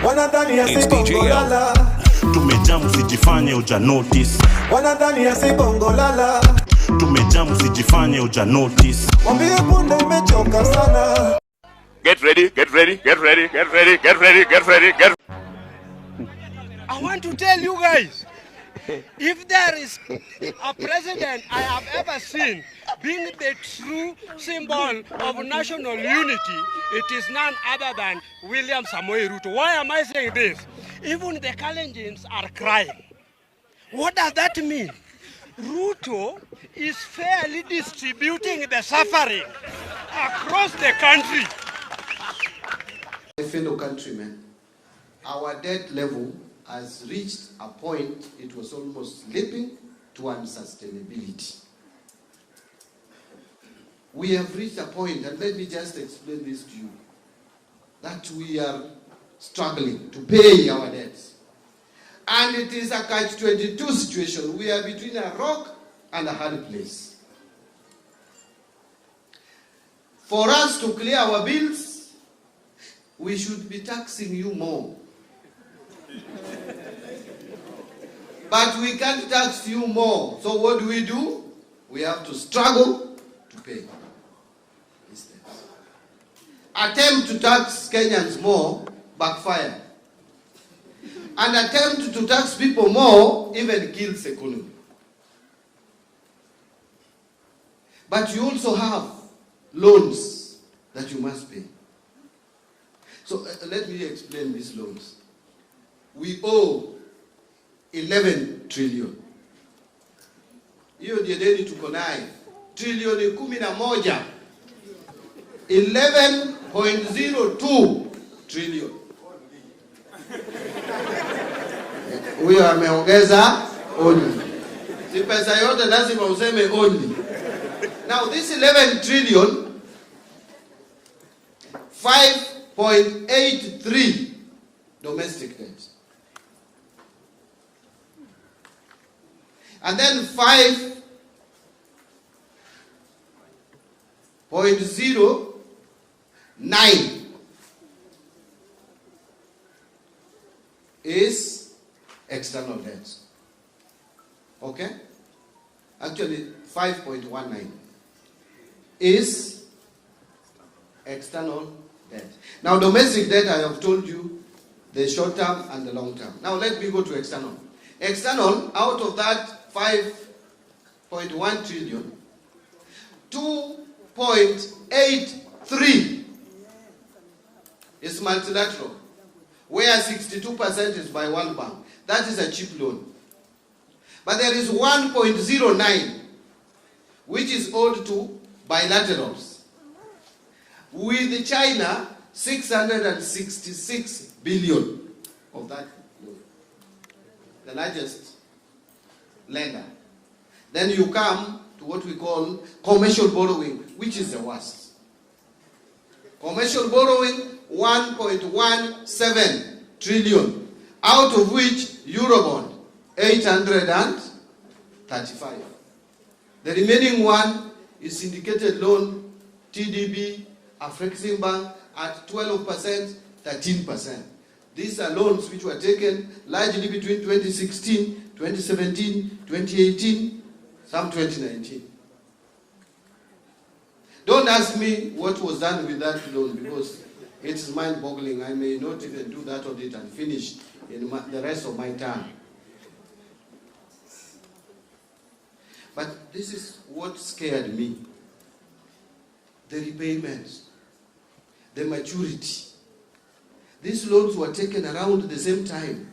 Wanadhani ya bongo lala. Tumejamu sijifanye uja notice. Wanadhani ya bongo lala. Tumejamu sijifanye uja notice. Mwambie punde imechoka sana. Get ready, get ready, get ready, get ready, get ready, get ready, get. I want to tell you guys, if there is a president I have ever seen being the true symbol of national unity, it is none other than William Samoei Ruto. Why am I saying this? Even the Kalenjins are crying. What does that mean? Ruto is fairly distributing the suffering across the country. My fellow countrymen, our debt level has reached a point it was almost slipping to unsustainability. We have reached a point, and let me just explain this to you, that we are struggling to pay our debts. And it is a catch-22 situation. We are between a rock and a hard place. For us to clear our bills, we should be taxing you more. But we can't tax you more. So what do? We have to struggle to pay these debts. Attempt to tax Kenyans more, backfire. And attempt to tax people more even kills the economy. But you also have loans that you must pay. So let me explain these loans. We owe 11 trillion. Hiyo ndiyo deni tuko nayo. Trilioni 11. 11.02 trillion. Huyo ameongeza only. Si pesa yote lazima useme only. Now this 11 trillion, 5.83 domestic debt. And then 5.09 is external debt. Okay? Actually, 5.19 is external debt. Now, domestic debt, I have told you, the short term and the long term. Now, let me go to external. External, out of that 5.1 trillion, 2.83 is multilateral, where 62% is by World Bank. That is a cheap loan. But there is 1.09, which is owed to bilaterals. With China, 666 billion of that loan. The largest lender. Then you come to what we call commercial borrowing, which is the worst. Commercial borrowing, 1.17 trillion, out of which Eurobond, 835. The remaining one is syndicated loan, TDB, Afrexim Bank at 12%, 13%. These are loans which were taken largely between 2016, 2017, 2018, some 2019. Don't ask me what was done with that loan because it is mind-boggling. I may not even do that audit and finish in the rest of my term. But this is what scared me. The repayments, the maturity. These loans were taken around the same time.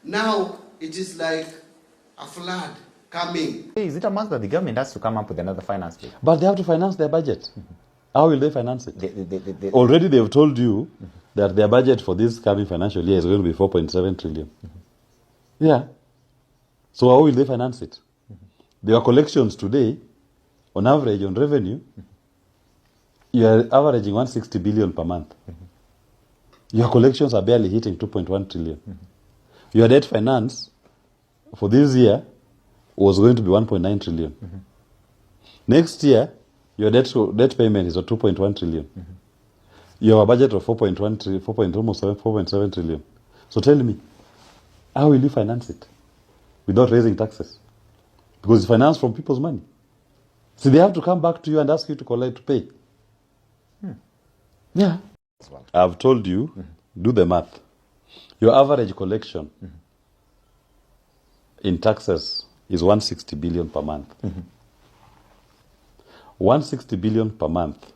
Now it is like a flood coming. Is it a must that the government has to come up with another finance bill? But they have to finance their budget. How will they finance it? Already they have told you that their budget for this coming financial year is going to be 4.7 trillion. Yeah. So how will they finance it? Their collections today, on average, on revenue, you are averaging 160 billion per month. Your collections are barely hitting 2.1 trillion. Your debt finance for this year was going to be 1.9 trillion. Next year, your debt payment is at 2.1 trillion. You have a budget of almost 4.7 trillion. So tell me, how will you finance it without raising taxes? Because it's financed from people's money. So they have to come back to you and ask you to collect, to pay. Yeah. I've told you, do the math. Your average collection in taxes is 160 billion per month. 160 billion per month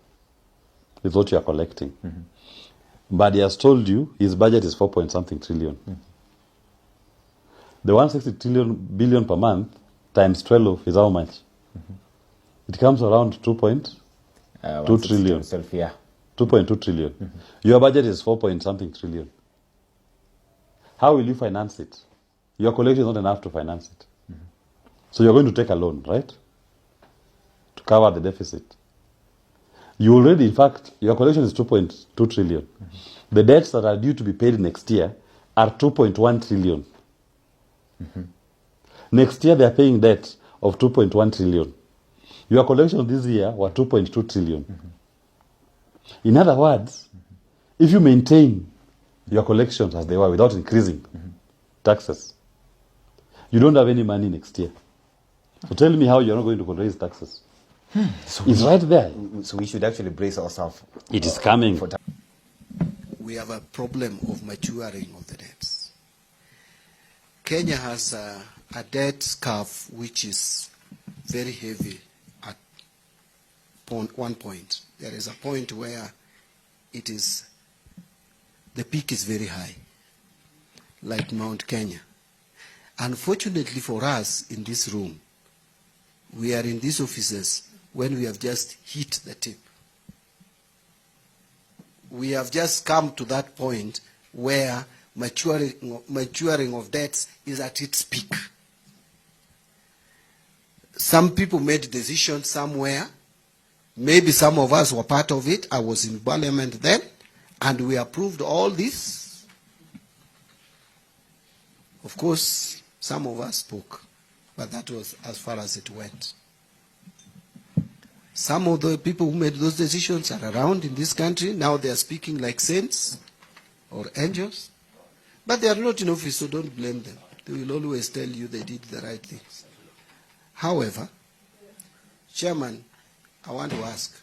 is what you are collecting. But he has told you his budget is 4-point-something trillion. The 160 billion per month times 12 is how much? It comes around 2.2 trillion. Itself, yeah. 2.2 trillion. Your budget is 4-point-something trillion. How will you finance it? Your collection is not enough to finance it. So you're going to take a loan, right? To cover the deficit. You already, in fact, your collection is 2.2 trillion. The debts that are due to be paid next year are 2.1 trillion. Next year they are paying debt of 2.1 trillion. Your collection this year were 2.2 trillion. In other words, if you maintain your collections as they were without increasing taxes, you don't have any money next year. So tell me how you're not going to raise taxes. So it's right there. So we should actually brace ourselves. It is coming. We have a problem of maturing of the debts. Kenya has a debt curve which is very heavy at one point. There is a point where it is, the peak is very high, like Mount Kenya. Unfortunately for us in this room, we are in these offices when we have just hit the tip. We have just come to that point where maturing of debts is at its peak. Some people made decisions somewhere. Maybe some of us were part of it. I was in parliament then, and we approved all this. Of course, some of us spoke, but that was as far as it went. Some of the people who made those decisions are around in this country. Now they are speaking like saints or angels. But they are not in office, so don't blame them. They will always tell you they did the right things. However, Chairman, I want to ask.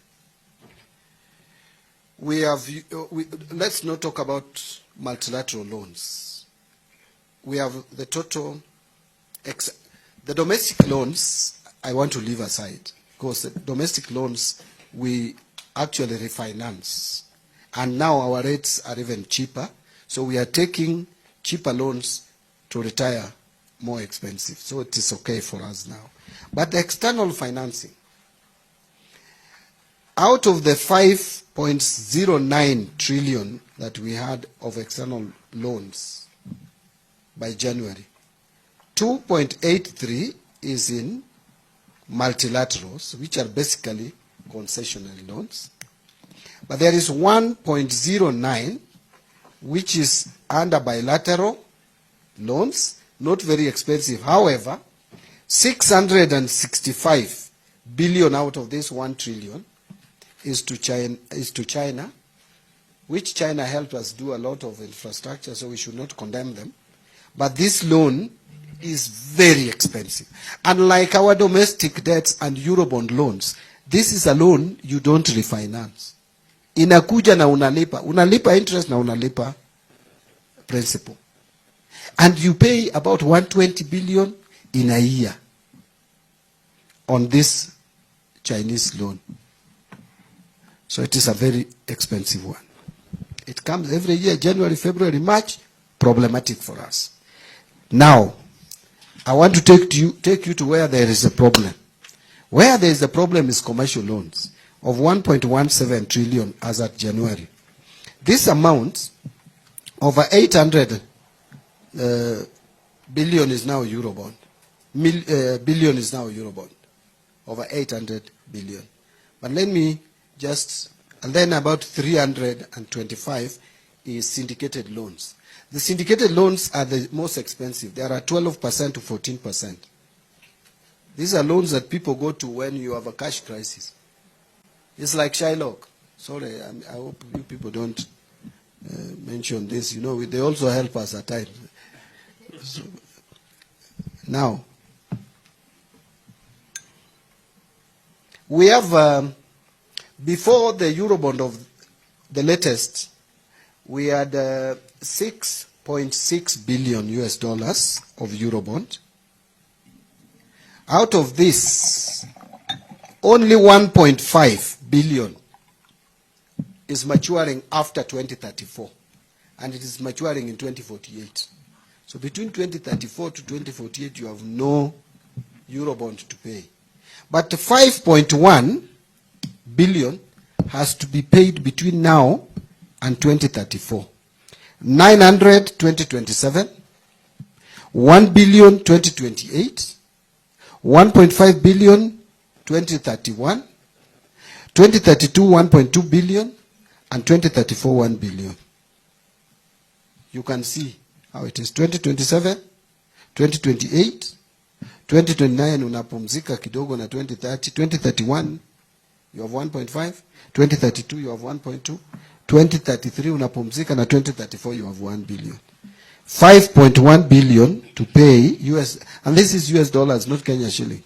Let's not talk about multilateral loans. We have the total, the domestic loans, I want to leave aside. Because the domestic loans, we actually refinance. And now our rates are even cheaper. So we are taking cheaper loans to retire more expensive. So it is okay for us now. But the external financing, out of the 5.09 trillion that we had of external loans by January, 2.83 is in multilaterals, which are basically concessionary loans. But there is 1.09, which is under bilateral loans, not very expensive. However, 665 billion out of this 1 trillion is to China, which China helped us do a lot of infrastructure, so we should not condemn them. But this loan is very expensive. Unlike our domestic debts and Eurobond loans, this is a loan you don't refinance. Inakuja na unalipa interest na unalipa principal. And you pay about 120 billion in a year on this Chinese loan. So it is a very expensive one. It comes every year, January, February, March, problematic for us. Now, I want to take you to where there is a problem. Where there is a problem is commercial loans of 1.17 trillion as at January. This amount, over 800 billion is now Eurobond. Billion is now Eurobond. Over 800 billion. But let me just, and then about 325 is syndicated loans. The syndicated loans are the most expensive. They are 12% to 14%. These are loans that people go to when you have a cash crisis. It's like Shylock. Sorry, I hope you people don't mention this. You know, they also help us at times. So, now, we have, before the Eurobond of the latest, we had 6.6 billion US dollars of Eurobond. Out of this, only 1.5 billion is maturing after 2034, and it is maturing in 2048. So between 2034 to 2048, you have no Eurobond to pay. But 5.1 billion has to be paid between now and 2034. 900 2027, 1 billion 2028, 1.5 billion 2031, 2032 1.2 billion, and 2034 1 billion. You can see how it is. 2027, 2028, 2029 unapumzika kidogo na 2030, 2031 you have 1.5, 2032 you have 1.2, 2033 unapumzika na 2034 you have 1 billion. 5.1 billion to pay US, and this is US dollars, not Kenya shilling,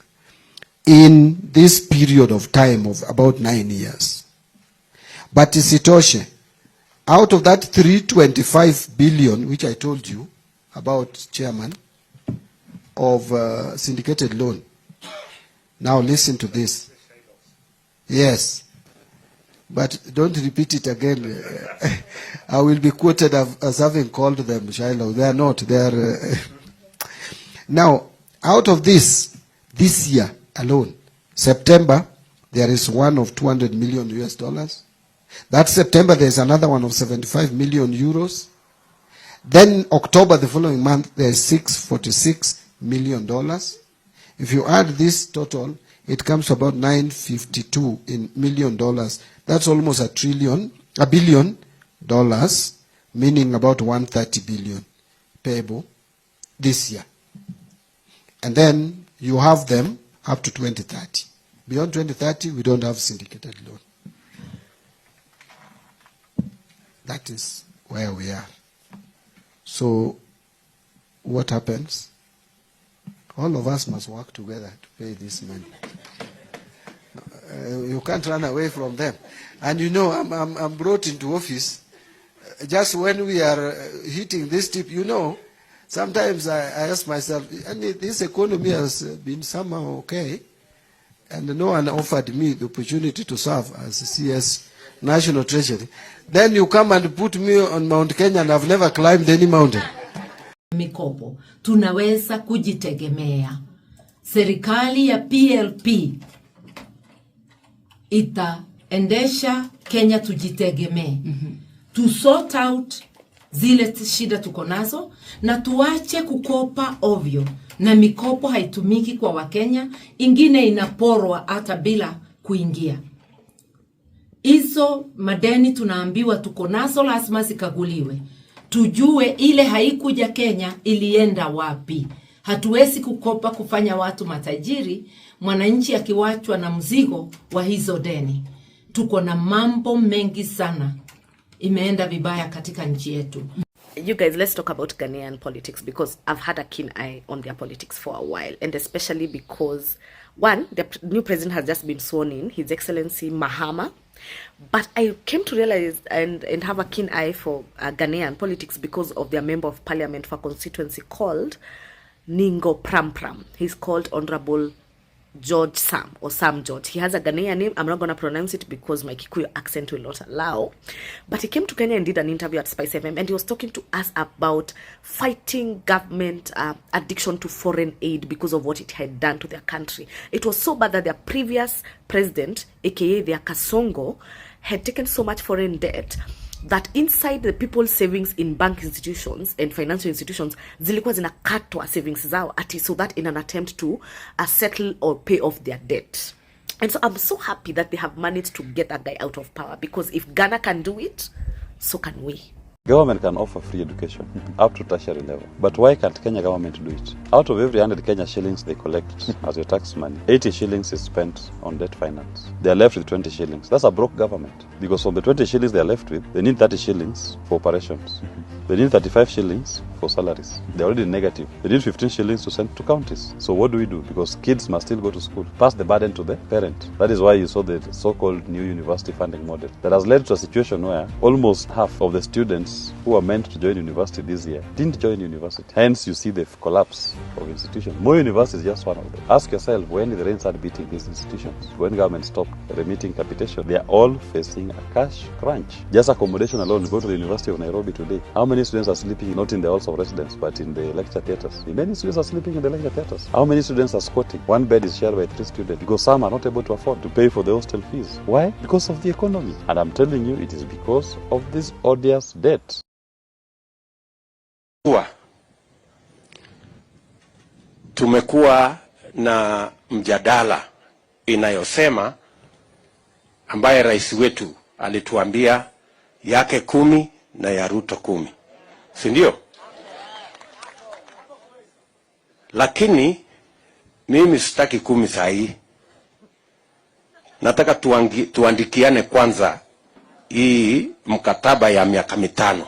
in this period of time of about 9 years. But isitoshe, out of that 325 billion, which I told you about, Chairman, of syndicated loan. Now listen to this. Yes. But don't repeat it again. I will be quoted as having called them Shiloh. They are not. They are. Now, out of this year alone, September, there is one of 200 million US dollars. That September, there is another one of 75 million euros. Then October, the following month, there is $646 million. If you add this total, it comes to about 952 million dollars. That's almost $1 billion, meaning about 130 billion payable this year. And then you have them up to 2030. Beyond 2030, we don't have syndicated loan. That is where we are. So what happens? All of us must work together to pay this money. You can't run away from them. And you know, I'm brought into office just when we are hitting this tip. You know, sometimes I ask myself, this economy has been somehow okay, and no one offered me the opportunity to serve as CS National Treasury. Then you come and put me on Mount Kenya, and I've never climbed any mountain. Mikopo tunaweza kujitegemea. Serikali ya PLP itaendesha Kenya tujitegemee. To sort out zile shida tuko nazo na tuache kukopa ovyo, na mikopo haitumiki kwa Wakenya, ingine inaporwa hata bila kuingia. Hizo madeni tunaambiwa tuko nazo lazima zikaguliwe. Tujue ile haikuja Kenya ilienda wapi. Hatuwezi kukopa kufanya watu matajiri, mwananchi akiwachwa na mzigo wa hizo deni. Tuko na mambo mengi sana imeenda vibaya katika nchi yetu. You guys, let's talk about Ghanaian politics, because I've had a keen eye on their politics for a while, and especially because, one, the new president has just been sworn in, His Excellency Mahama. But I came to realize and have a keen eye for Ghanaian politics because of their member of parliament for constituency called Ningo Pram Pram. He's called Honorable George Sam, or Sam George. He has a Ghanaian name. I'm not going to pronounce it because my Kikuyu accent will not allow. But he came to Kenya and did an interview at Spice FM, and he was talking to us about fighting government addiction to foreign aid because of what it had done to their country. It was so bad that their previous president, aka their Kasongo, had taken so much foreign debt that inside the people's savings in bank institutions and financial institutions, zilikuwa zinakatwa savings zao ati, so that in an attempt to settle or pay off their debt. And so I'm so happy that they have managed to get that guy out of power, because if Ghana can do it, so can we. Government can offer free education up to tertiary level. But why can't Kenya government do it? Out of every 100 Kenya shillings they collect as your tax money, 80 shillings is spent on debt finance. They are left with 20 shillings. That's a broke government. Because from the 20 shillings they are left with, they need 30 shillings for operations. They need 35 shillings for salaries. They're already negative. They need 15 shillings to send to counties. So what do we do? Because kids must still go to school. Pass the burden to the parent. That is why you saw the so-called new university funding model. That has led to a situation where almost half of the students who were meant to join university this year didn't join university. Hence, you see the collapse of institutions. More universities is just one of them. Ask yourself, when did the rain start beating these institutions? When government stopped remitting capitation? They are all facing a cash crunch. Just accommodation alone, go to the University of Nairobi today. How many students are sleeping not in the halls of residence, but in the lecture theatres? Many students are sleeping in the lecture theatres. How many students are squatting? One bed is shared by 3 students because some are not able to afford to pay for the hostel fees. Why? Because of the economy. And I'm telling you, it is because of this odious debt. Tumekuwa na mjadala inayosema ambaye rais wetu alituambia yake 10 na ya Ruto 10. Si ndio? Lakini mimi sitaki 10 saa hii. Nataka tuandikiane kwanza hii mkataba ya miaka 5.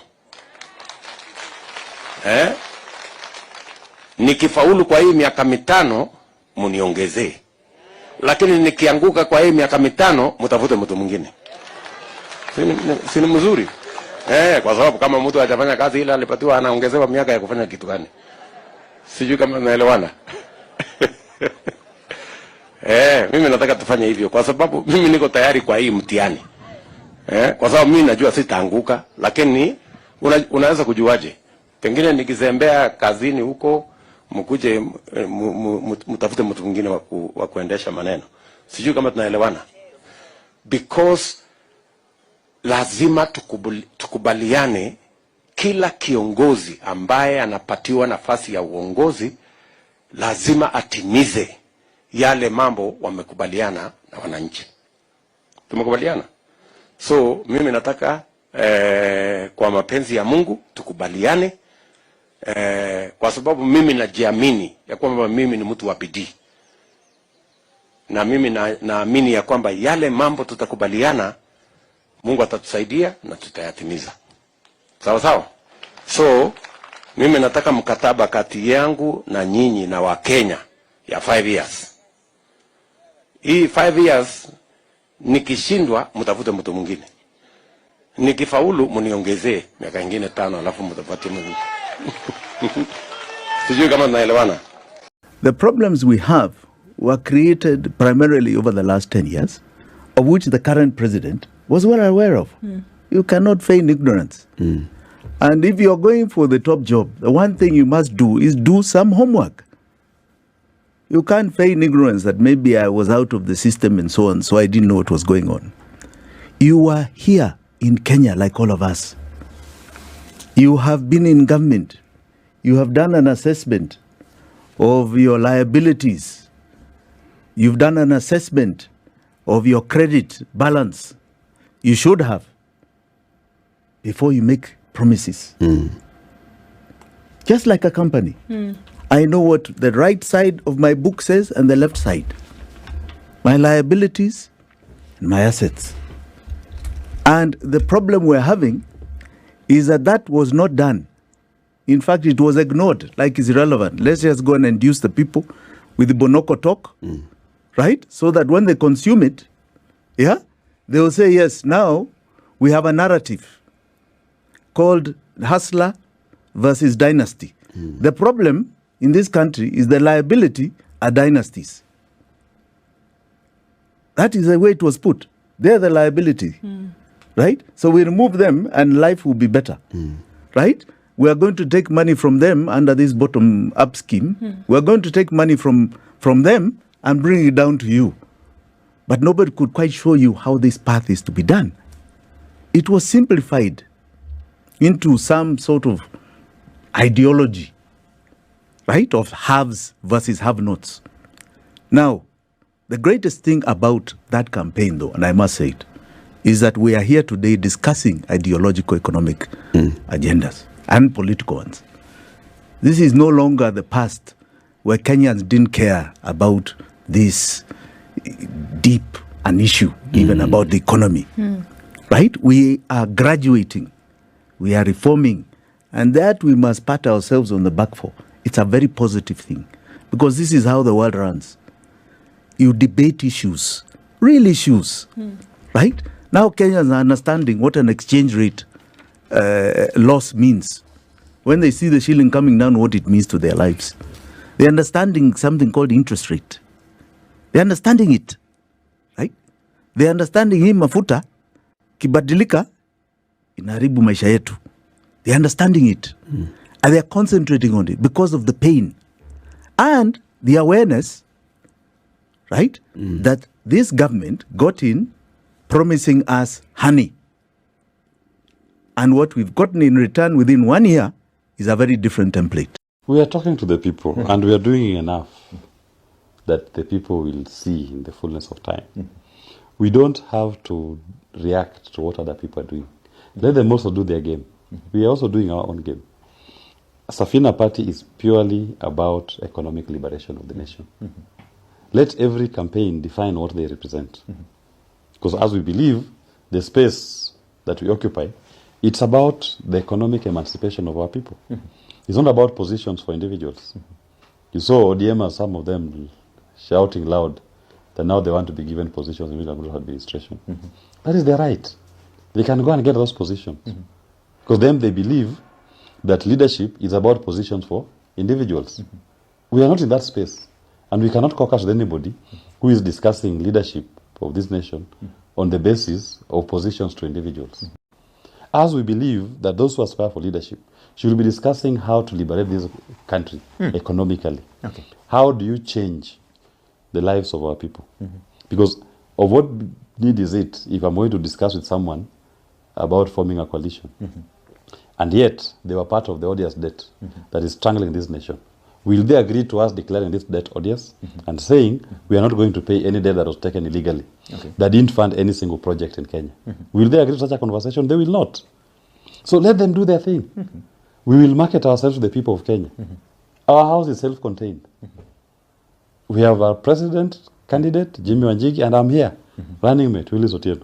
Nikifaulu kwa hii miaka 5 muniongezee. Lakini nikianguka kwa hii miaka 5 mtafute mtu mwingine. Si ni mzuri? Kwa sababu kama mtu hajafanya kazi ile alipatiwa anaongezewa miaka ya kufanya kitu gani? Sijui kama naelewana. Mimi nataka tufanye hivyo kwa sababu mimi niko tayari kwa hii mtihani. Kwa sababu mimi najua sitaanguka, lakini unaweza kujuaje? Pengine nikizembea kazini huko mkuje mtafute mtu mwingine wa kuendesha maneno. Sijui kama tunaelewana. Because lazima tukubaliane, kila kiongozi ambaye anapatiwa nafasi ya uongozi lazima atimize yale mambo wamekubaliana na wananchi. Tumekubaliana? So mimi nataka kwa mapenzi ya Mungu tukubaliane, kwa sababu mimi najiamini ya kwamba mimi ni mtu wa bidii. Na mimi naamini ya kwamba yale mambo tutakubaliana Mungu atatusaidia na tutayatimiza. Sawa sawa? So mimi nataka mkataba kati yangu na nyinyi na Wakenya ya 5 years. Hii 5 years nikishindwa mtafute mtu mwingine. Nikifaulu mniongezee miaka ingine 5 alafu mtapata mwingine. Sijui kama tunaelewana. The problems we have were created primarily over the last 10 years, of which the current president was well aware of. You cannot feign ignorance. And if you're going for the top job, the one thing you must do is do some homework. You can't feign ignorance that maybe I was out of the system and so on, so I didn't know what was going on. You are here in Kenya like all of us. You have been in government. You have done an assessment of your liabilities. You've done an assessment of your credit balance. You should have, before you make promises. Just like a company. I know what the right side of my book says and the left side. My liabilities and my assets. And the problem we're having is that was not done. In fact, it was ignored, like it's irrelevant. Let's just go and induce the people with the bonoko talk, right? So that when they consume it, they will say, yes, now we have a narrative called hustler versus dynasty. The problem in this country is the liability are dynasties. That is the way it was put. They're the liability, right? So we remove them and life will be better, right? We are going to take money from them under this bottom-up scheme. We are going to take money from them and bring it down to you. But nobody could quite show you how this path is to be done. It was simplified into some sort of ideology, right, of haves versus have-nots. Now, the greatest thing about that campaign, though, and I must say it, is that we are here today discussing ideological economic agendas and political ones. This is no longer the past where Kenyans didn't care about this deep an issue, even about the economy. Right? We are graduating. We are reforming. And that we must pat ourselves on the back for. It's a very positive thing. Because this is how the world runs. You debate issues, real issues. Right? Now Kenyans are understanding what an exchange rate loss means. When they see the shilling coming down, what it means to their lives. They're understanding something called interest rate. They're understanding it. Right? They're understanding hii mafuta, kibadilika, inaharibu maisha yetu. They're understanding it. And they're concentrating on it because of the pain. And the awareness, right, that this government got in promising us honey. And what we've gotten in return within 1 year is a very different template. We are talking to the people, and we are doing enough that the people will see in the fullness of time. We don't have to react to what other people are doing. Let them also do their game. We are also doing our own game. Safina Party is purely about economic liberation of the nation. Let every campaign define what they represent. Because as we believe, the space that we occupy, it's about the economic emancipation of our people. It's not about positions for individuals. You saw ODM as some of them shouting loud that now they want to be given positions in William Ruto administration. That is their right. They can go and get those positions. Because then they believe that leadership is about positions for individuals. We are not in that space. And we cannot caucus with anybody who is discussing leadership of this nation on the basis of positions to individuals. As we believe that those who aspire for leadership should be discussing how to liberate this country economically. How do you change the lives of our people? Because of what need is it if I'm going to discuss with someone about forming a coalition? And yet, they were part of the odious debt that is strangling this nation. Will they agree to us declaring this debt odious and saying we are not going to pay any debt that was taken illegally, that didn't fund any single project in Kenya? Will they agree to such a conversation? They will not. So let them do their thing. We will market ourselves to the people of Kenya. Our house is self-contained. We have our president candidate, Jimmy Wanjigi, and I'm here, running mate, Willis Otieno.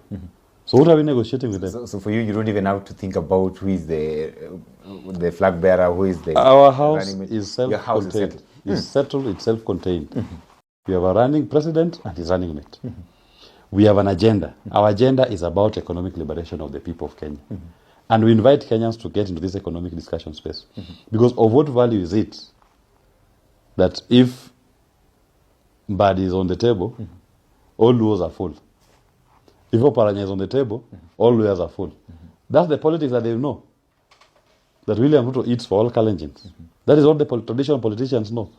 So what are we negotiating with them? So for you don't even have to think about who is the flag bearer, who is the... Our house is self-contained. It's settled, it's self-contained. We have a running president and his running mate. We have an agenda. Our agenda is about economic liberation of the people of Kenya. And we invite Kenyans to get into this economic discussion space. Because of what value is it that if Mbadi is on the table, all laws are full. If Oparanya is on the table, all lawyers are full. That's the politics that they know. That William Ruto eats for all Kalenjins. That is what the traditional politicians know.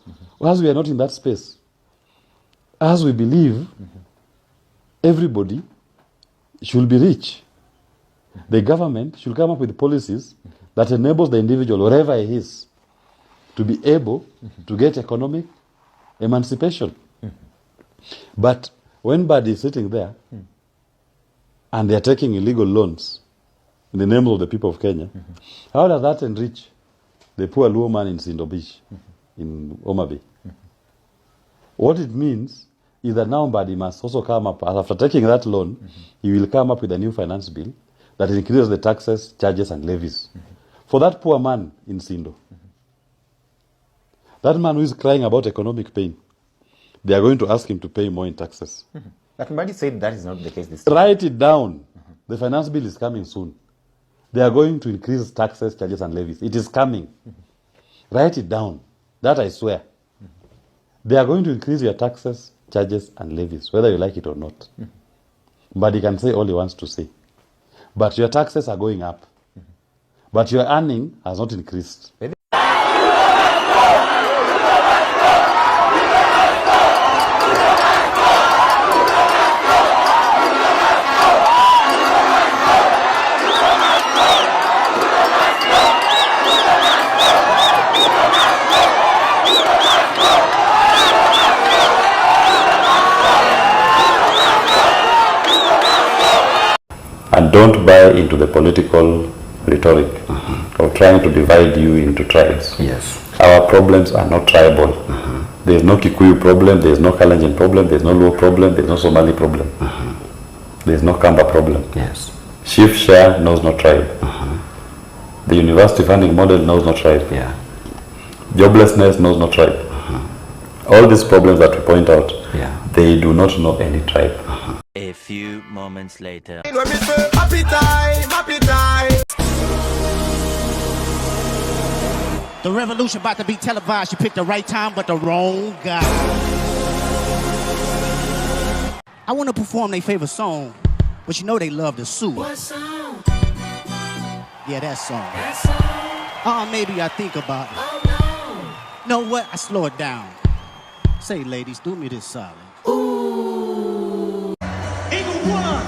As we are not in that space, as we believe everybody should be rich, the government should come up with policies that enables the individual, wherever he is, to be able to get economic emancipation. But when Mbadi is sitting there, and they are taking illegal loans in the name of the people of Kenya, how does that enrich the poor Luo man in Sindo Beach, in Homa Bay? What it means is that now Mbadi must also come up, after taking that loan, he will come up with a new finance bill that increases the taxes, charges, and levies for that poor man in Sindo. That man who is crying about economic pain, they are going to ask him to pay more in taxes. But Mbadi said that is not the case this time. Write it down. The finance bill is coming soon. They are going to increase taxes, charges, and levies. It is coming. Write it down. That I swear. They are going to increase your taxes, charges, and levies, whether you like it or not. But he can say all he wants to say. But your taxes are going up. But your earning has not increased. don't buy into the political rhetoric of trying to divide you into tribes. Yes. Our problems are not tribal. There's no Kikuyu problem, there's no Kalenjin problem, there's no Luo problem, there's no Somali problem. There's no Kamba problem. Yes. Shift share knows no tribe. The university funding model knows no tribe. Yeah. Joblessness knows no tribe. All these problems that we point out, Yeah. they do not know any tribe. A few moments later. Happy time, happy time. The revolution about to be televised. You picked the right time, but the wrong guy. I want to perform their favorite song, but you know they love to sue. What song? Yeah, that song. That song? Maybe I think about it. Oh no. Know what? I slow it down. Say, ladies, do me this solid. Ooh. Eagle one.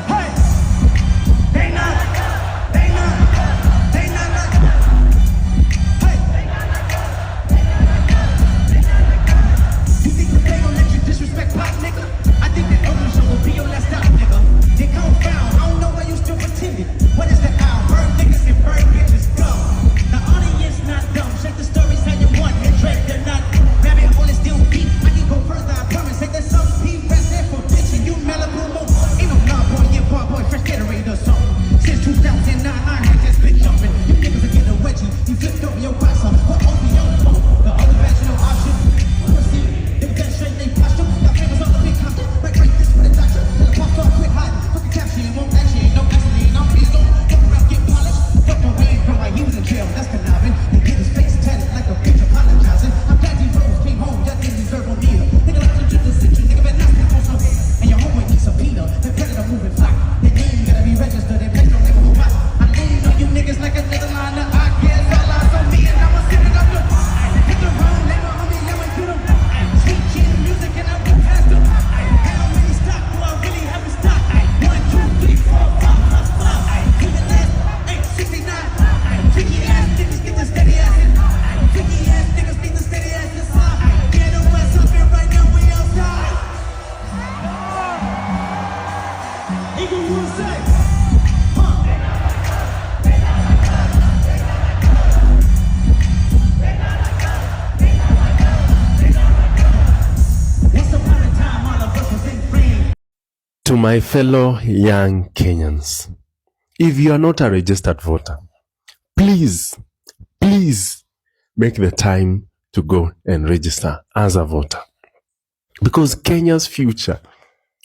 Hey. They not. You think they gon' let you disrespect pop, nigga? I think that open show will be your last stop, nigga. They confound. I don't know why you still pretending. What is the owl? Bird niggas and bird bitches go. The audience not dumb. Check the stories how you want. And Drake, they're not. Rabbit hole is still deep. I can go further, I promise. Take that some P-Rest there for bitching. You Malibu more. Ain't no nah boy, yeah, bar boy, fresh Gatorade or something. Since 2009, I had this bitch jumping. You niggas are getting a wedgie. You flipped over your boxer. What over your phone? The only rational option. They that straight, they flushed them. Got famous on the big content. Right, this for the doctor. Till the pop off, quit hiding. Fucking caption, won't action. Ain't no accident. I'm pleased, don't fuck around, get polished. Fuck the rain from like he was in jail. That's conniving. They get his face tatted like a bitch apologizing. I'm glad these roads came home. Y'all didn't deserve no meal. Nigga like to the city. Nigga better not step on some head. And your homeboy needs a Peter. The predator moving flock. Their name gotta be registered. They place no nigga who watch. I lean on you niggas like a nigga line of I guess all eyes on me and I'ma sit it up the. Hit the wrong label, homie, I might get 'em. Sweet chin music and I will pass them. How many stock do I really have to stop? 1, 2, 3, 4, 5, 5. To the last, 69. Tricky ass niggas get the steady ass in. Tricky ass niggas get the steady ass inside. Get the west up here right now, we outside. Eagle one say. Once upon a time, all of us was in frame. To my fellow young Kenyans, if you are not a registered voter, please make the time to go and register as a voter. Because Kenya's future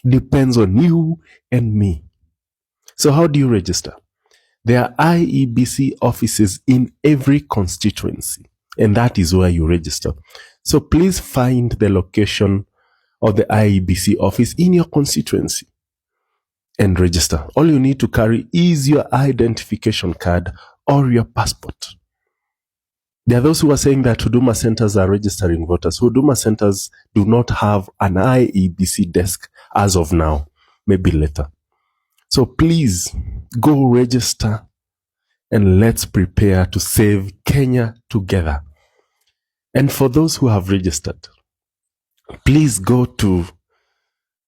depends on you and me. So how do you register? There are IEBC offices in every constituency, and that is where you register. So please find the location of the IEBC office in your constituency and register. All you need to carry is your identification card or your passport. There are those who are saying that Huduma centers are registering voters. Huduma centers do not have an IEBC desk as of now, maybe later. So please go register and let's prepare to save Kenya together. And for those who have registered, please go to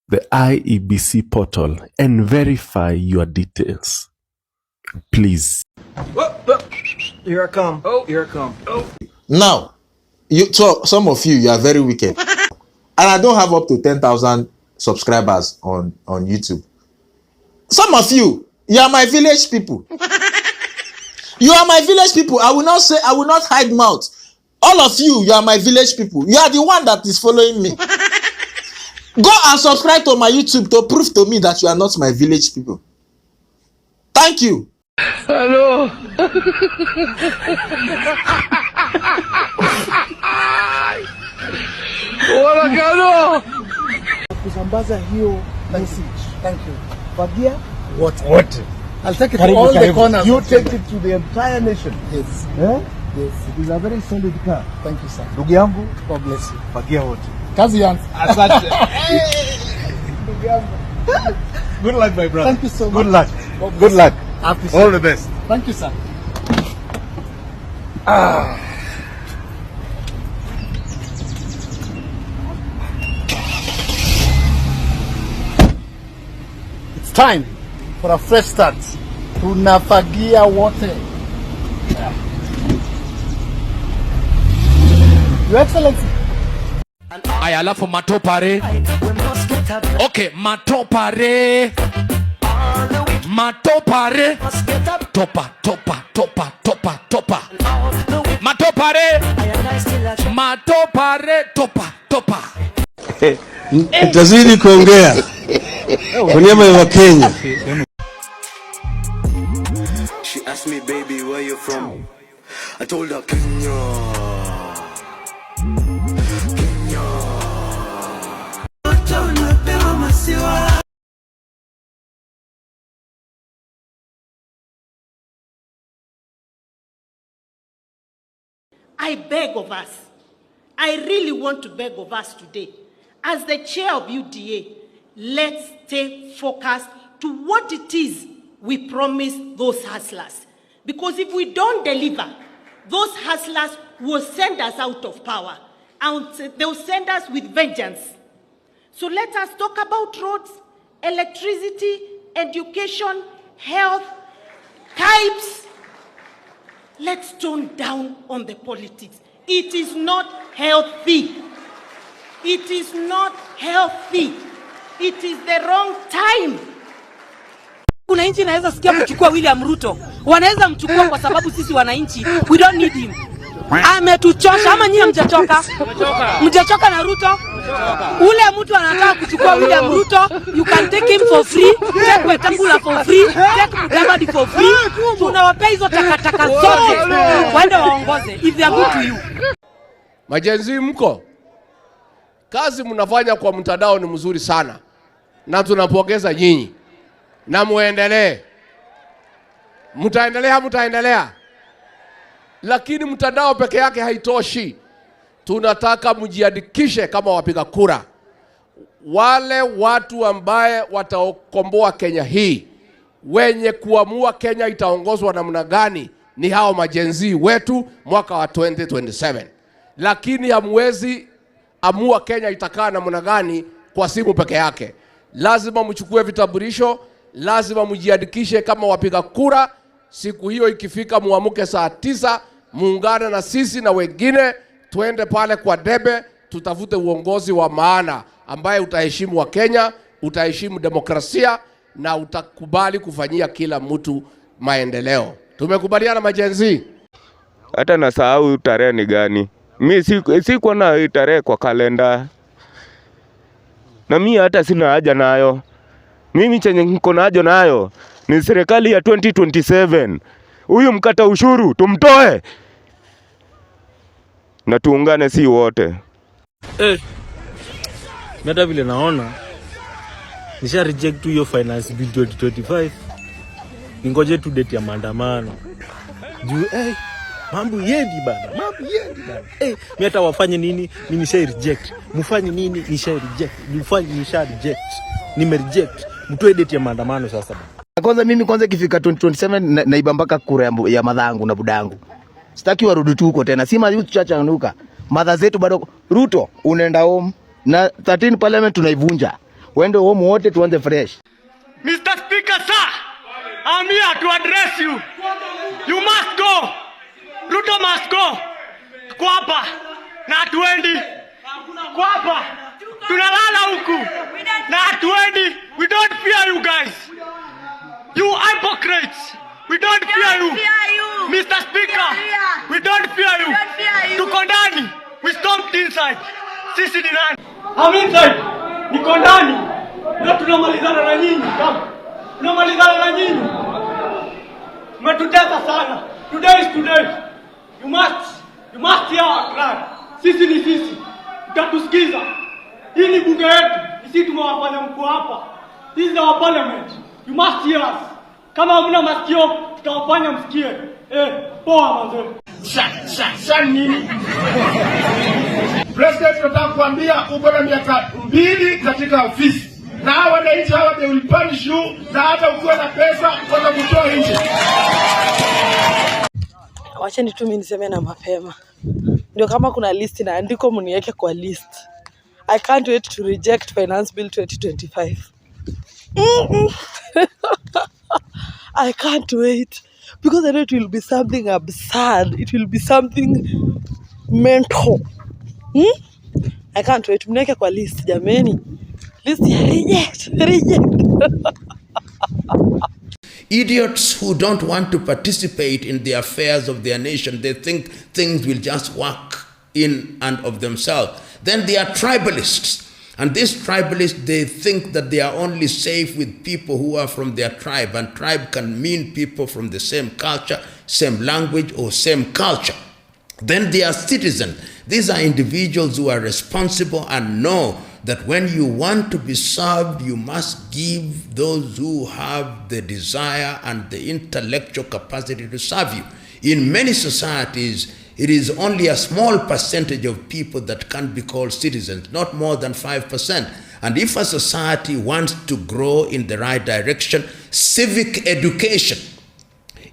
the IEBC portal and verify your details. Please. Here I come. Here I come. Now, so some of you are very wicked. And I don't have up to 10,000 subscribers on YouTube. Some of you are my village people. You are my village people. I will not hide mouth. All of you are my village people. You are the one that is following me. Go and subscribe to my YouTube to prove to me that you are not my village people. Thank you. Hello. Kusambaza hiyo message. Thank you. Fagia. What? I'll take it to all the corners. You take it to the entire nation. Yes. Eh? Yes. It is a very solid car. Thank you, sir. Ndugu yangu, God bless you. Fagia wote. Kazi yangu. Asante. Ndugu yangu. Good luck, my brother. Thank you so much. Good luck. Good luck. All the best. Thank you, sir. It's time for a fresh start. Tunafagia wote. Your Excellency. Aya, alafu matopare. Okay, matopare. Matopare. Topa. Matopare. Matopare. Topa. Tazidi kuongea kwa niaba ya Kenya. She asked me, baby, where you from? I told her, Kenya. I beg of us, I really want to beg of us today, as the chair of UDA, let's stay focused to what it is we promise those hustlers. Because if we don't deliver, those hustlers will send us out of power, and they'll send us with vengeance. So let us talk about roads, electricity, education, health, types. Let's tone down on the politics. It is not healthy. It is not healthy. It is the wrong time. Wananchi inaweza sikia kuchukua William Ruto. Wanaweza mchukua kwa sababu sisi wananchi, we don't need him. Ametuchosha. Ama nyinyi mjachoka? Mjachoka na Ruto? Ule mtu anataka kuchukua William Ruto, you can take him for free, take Wetangula for free, take Mudavadi for free. Tunawapea hizo takataka zote waende waongoze if they are good to you. Majenzi mko? Kazi mnafanya kwa mtandao ni mzuri sana. Na tunapongeza nyinyi. Na muendelee. Mtaendelea. Lakini mtandao peke yake haitoshi. Tunataka mjiandikishe kama wapiga kura. Wale watu ambaye watakomboa Kenya hii, wenye kuamua Kenya itaongozwa namna gani, ni hao majenzi wetu mwaka wa 2027. Lakini hamwezi amua Kenya itakaa namna gani kwa simu peke yake. Lazima mchukue vitambulisho, lazima mjiandikishe kama wapiga kura. Siku hiyo ikifika muamuke saa 9, muungane na sisi na wengine, tuende pale kwa debe, tutafute uongozi wa maana ambaye utaheshimu wa Kenya, utaheshimu demokrasia na utakubali kufanyia kila mtu maendeleo. Tumekubaliana majenzi? Hata nasahau tarehe ni gani. Mimi siko na tarehe kwa kalenda. Na mimi hata sina haja nayo. Mimi chenye niko nayo nayo ni serikali ya 2027. Huyu mkata ushuru tumtoe. Na tuungane si wote. Meta vile naona nisha reject hiyo finance bill 2025. Ningoje tu date ya maandamano. Juu mambo yendi bana. Mimi hata wafanye nini? Mimi nisha reject. Mfanye nini? Nisha reject. Mfanye nisha reject. Nime reject. Mtoe date ya maandamano sasa bana. Kwanza mimi ikifika 2027 naiba mpaka kura ya madhangu na budangu. Sitaki warudi tu huko tena. Si mazi tuchachanuka. Madha zetu bado. Ruto unaenda home na 13 parliament tunaivunja. Wende home wote tuanze fresh. Mr. Speaker, sir, I'm here to address you. You must go. Ruto must go. Kwapa na hatuendi. Kwapa tunalala huku na hatuendi. We don't fear you guys. You hypocrites. We don't fear you. Mr. Speaker, we don't fear you. Tuko ndani. We stomped inside. Sisi ni nani? I'm inside. Niko ndani. Na tunamalizana na nyinyi. Tunamalizana na nyinyi. Mmetutesa sana. Today is today. You must hear our cry. Sisi ni sisi. Mtatusikiza. Hii ni bunge yetu. Sisi tumewafanya mko hapa. This is our parliament. You must hear us. Kama hamna masikio, tutawafanya msikie. Poa mzee. Sasa nini? President tunataka kuambia uko na miaka 2 katika ofisi. Na hawa wananchi hawa they will punish you na hata ukiwa na pesa kwa kutoa nje. Wacheni tu mimi niseme na mapema. Ndio kama kuna list na andiko mniweke kwa list. I can't wait to reject finance bill 2025. I can't wait because I know it will be something absurd. It will be something mental. I can't wait. Mneke kwa list jameni. List ya reject. Idiots who don't want to participate in the affairs of their nation, they think things will just work in and of themselves. Then they are tribalists. And these tribalists, they think that they are only safe with people who are from their tribe. And tribe can mean people from the same culture, same language, or same culture. Then they are citizens. These are individuals who are responsible and know that when you want to be served, you must give those who have the desire and the intellectual capacity to serve you. In many societies, it is only a small percentage of people that can be called citizens, not more than 5%. And if a society wants to grow in the right direction, civic education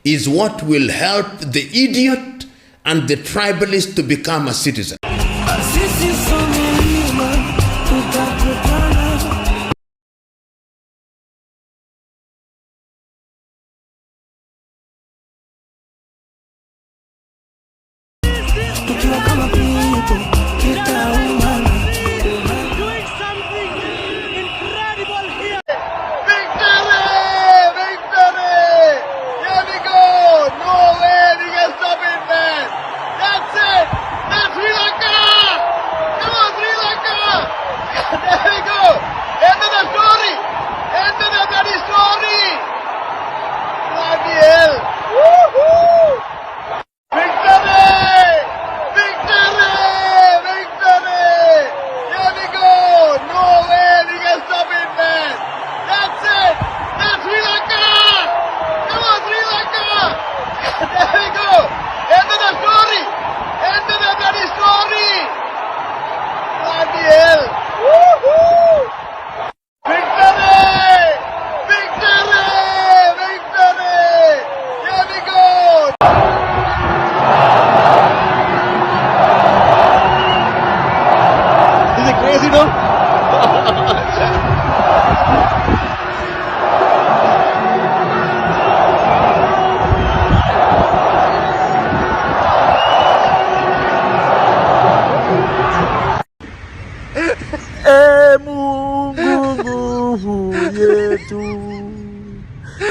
is what will help the idiot and the tribalist to become a citizen.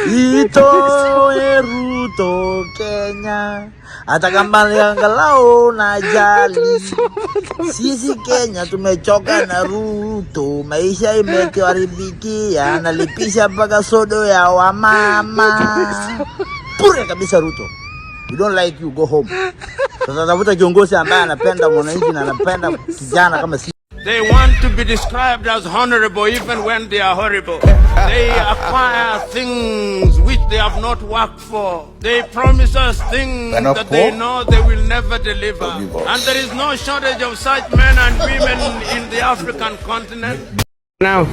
Itoe Ruto Kenya, hata kama angalau na jali. Sisi Kenya tumechoka na Ruto, maisha imetuharibikia, analipisha mpaka sodo ya wamama. Pure kabisa Ruto. We don't like you, go home. Sasa tafuta kiongozi ambaye anapenda mwananchi na anapenda kijana kama sisi. They want to be described as honorable even when they are horrible. They acquire things which they have not worked for. They promise us things that they know they will never deliver. And there is no shortage of such men and women in the African continent. Now,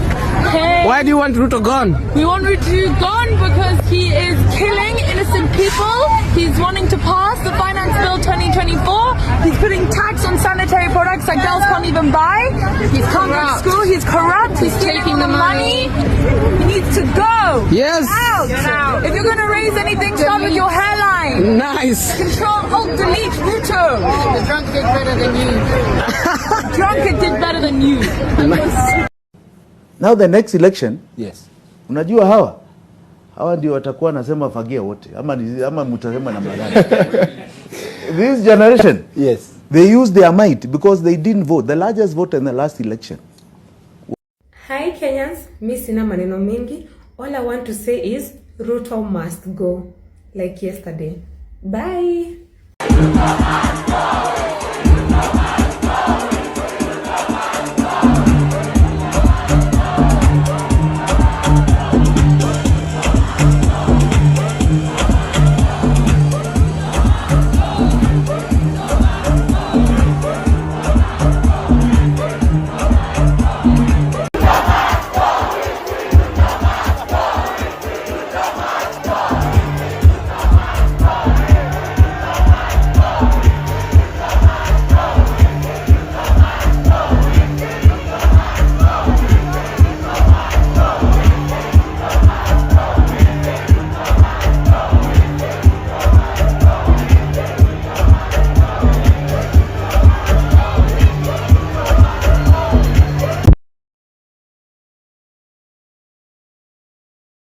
why do you want Ruto gone? We want Ruto gone because he is killing innocent people. He's wanting to pass the Finance Bill 2024. He's putting tax on sanitary products that girls can't even buy. He can't go to school. He's corrupt. He's taking the money. He needs to go. Yes. Get out. If you're going to raise anything, start with your hairline. Nice. Control, Alt, Delete, Ruto. The drunk did better than you. Drunk did better than you. Nice. Now the next election, yes. Unajua hawa ndio watakuwa nasema fagia wote ama mtasema namna gani? This generation, yes, they use their might because they didn't vote, the largest vote in the last election. Hi Kenyans, mi sina maneno mengi. All I want to say is Ruto must go like yesterday. Bye.